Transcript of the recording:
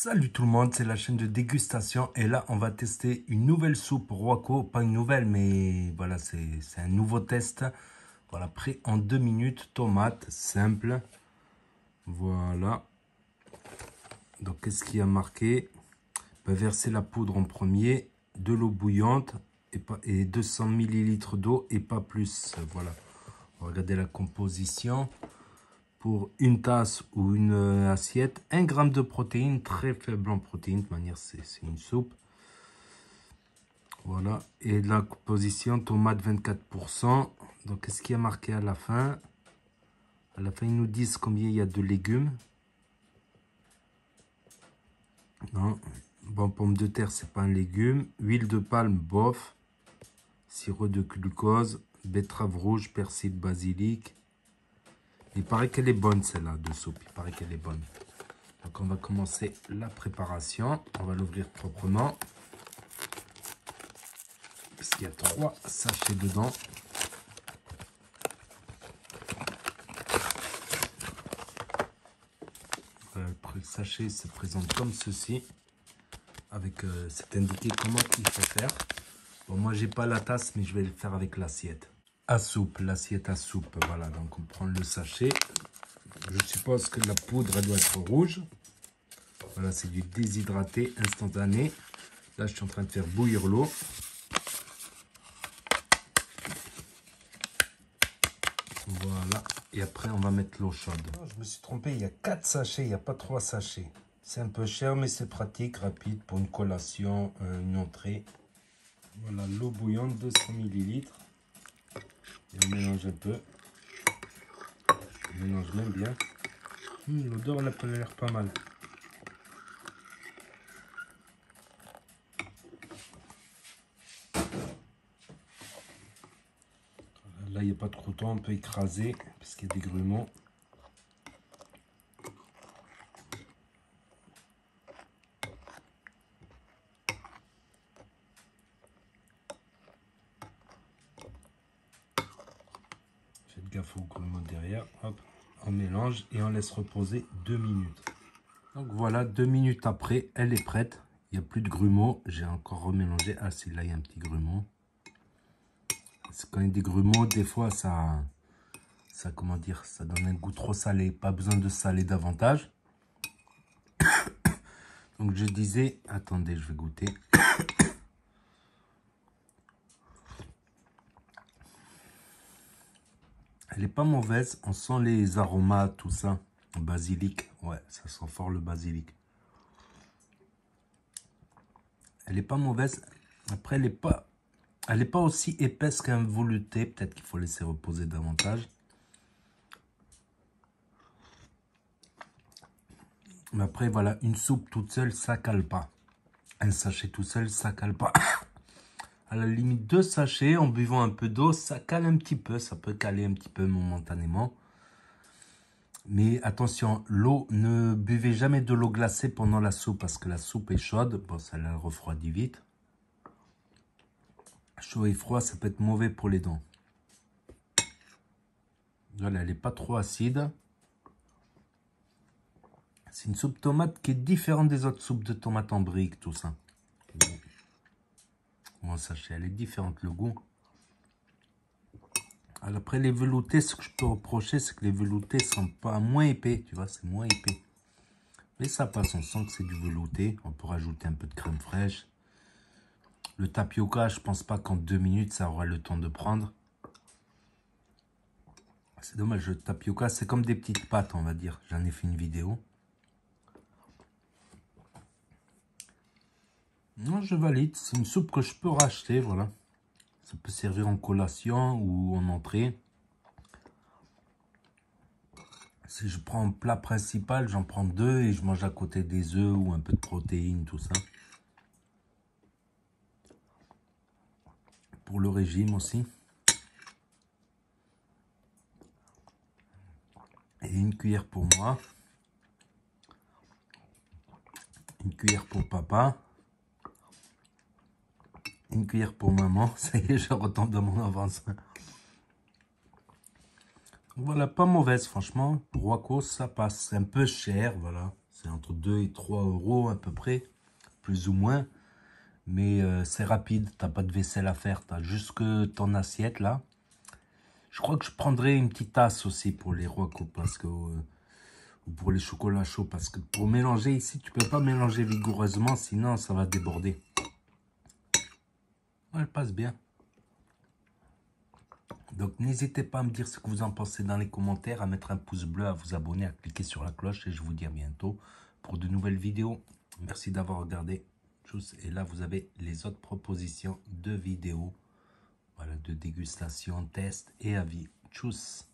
Salut tout le monde, c'est la chaîne de dégustation et là on va tester une nouvelle soupe Royco, pas une nouvelle mais voilà c'est un nouveau test. Voilà, prêt en 2 minutes, tomate, simple. Voilà. Donc qu'est-ce qu'il y a marqué? Verser la poudre en premier, de l'eau bouillante et 200 ml d'eau et pas plus. Voilà, regardez la composition. Pour une tasse ou une assiette, 1 g de protéines, très faible en protéines, de manière c'est une soupe. Voilà, et la composition, tomate 24%. Donc qu'est-ce qu'il y a marqué à la fin? À la fin, ils nous disent combien il y a de légumes. Non, bon, pomme de terre, c'est pas un légume. Huile de palme, bof. Sirop de glucose, betterave rouge, persil, basilic. Il paraît qu'elle est bonne celle-là de soupe, il paraît qu'elle est bonne. Donc on va commencer la préparation. On va l'ouvrir proprement. Parce qu'il y a 3 sachets dedans. Le sachet se présente comme ceci. Avec c'est indiqué comment il faut faire. Bon, moi j'ai pas la tasse mais je vais le faire avec l'assiette. À soupe, l'assiette à soupe. Voilà, donc on prend le sachet. Je suppose que la poudre elle doit être rouge. Voilà, c'est du déshydraté instantané. Là, je suis en train de faire bouillir l'eau. Voilà. Et après, on va mettre l'eau chaude. Oh, je me suis trompé, il y a 4 sachets, il n'y a pas 3 sachets. C'est un peu cher, mais c'est pratique, rapide pour une collation, une entrée. Voilà, l'eau bouillante, 200 ml. Et on mélange un peu. On mélange même bien. L'odeur, elle a l'air pas mal. Là, il n'y a pas trop de temps, on peut écraser parce qu'il y a des grumeaux. Faites gaffe aux grumeaux derrière. Hop, on mélange et on laisse reposer 2 minutes. Donc voilà, 2 minutes après, elle est prête. Il n'y a plus de grumeaux. J'ai encore remélangé. Ah, c'est là, il y a un petit grumeau. Quand il y a des grumeaux, des fois, ça comment dire, ça donne un goût trop salé. Pas besoin de saler davantage. Donc je disais, attendez, je vais goûter. Elle est pas mauvaise. On sent les aromates, tout ça. Basilic, ouais, ça sent fort le basilic. Elle est pas mauvaise. Après, elle est pas aussi épaisse qu'un velouté. Peut-être qu'il faut laisser reposer davantage. Mais après, voilà, une soupe toute seule, ça cale pas. Un sachet tout seul, ça cale pas. À la limite, 2 sachets, en buvant un peu d'eau, ça cale un petit peu. Ça peut caler un petit peu momentanément. Mais attention, l'eau, ne buvez jamais de l'eau glacée pendant la soupe parce que la soupe est chaude. Bon, ça la refroidit vite. Chaud et froid, ça peut être mauvais pour les dents. Voilà, elle n'est pas trop acide. C'est une soupe tomate qui est différente des autres soupes de tomates en brique, tout ça. Bon, sachez, elle est différente, le goût. Alors après, les veloutés, ce que je peux reprocher, c'est que les veloutés sont pas moins épais, tu vois, c'est moins épais. Mais ça passe, on sent que c'est du velouté. On peut rajouter un peu de crème fraîche. Le tapioca, je pense pas qu'en 2 minutes, ça aura le temps de prendre. C'est dommage, le tapioca, c'est comme des petites pâtes, on va dire. J'en ai fait une vidéo. Non, je valide. C'est une soupe que je peux racheter, voilà. Ça peut servir en collation ou en entrée. Si je prends un plat principal, j'en prends 2 et je mange à côté des œufs ou un peu de protéines, tout ça. Pour le régime aussi. Et une cuillère pour moi. Une cuillère pour papa. Une cuillère pour maman. Ça y est, je retombe dans mon avance. Voilà, pas mauvaise, franchement. Pour Royco, ça passe. C'est un peu cher, voilà. C'est entre 2 et 3 euros à peu près, plus ou moins. Mais c'est rapide, t'as pas de vaisselle à faire, t'as juste que ton assiette là. Je crois que je prendrai une petite tasse aussi pour les Rocco parce que ou pour les chocolats chauds parce que pour mélanger ici, tu peux pas mélanger vigoureusement sinon ça va déborder. Elle passe bien. Donc n'hésitez pas à me dire ce que vous en pensez dans les commentaires, à mettre un pouce bleu, à vous abonner, à cliquer sur la cloche et je vous dis à bientôt pour de nouvelles vidéos. Merci d'avoir regardé. Tchuss. Et là vous avez les autres propositions de vidéos. Voilà, de dégustation, test et avis. Tchuss.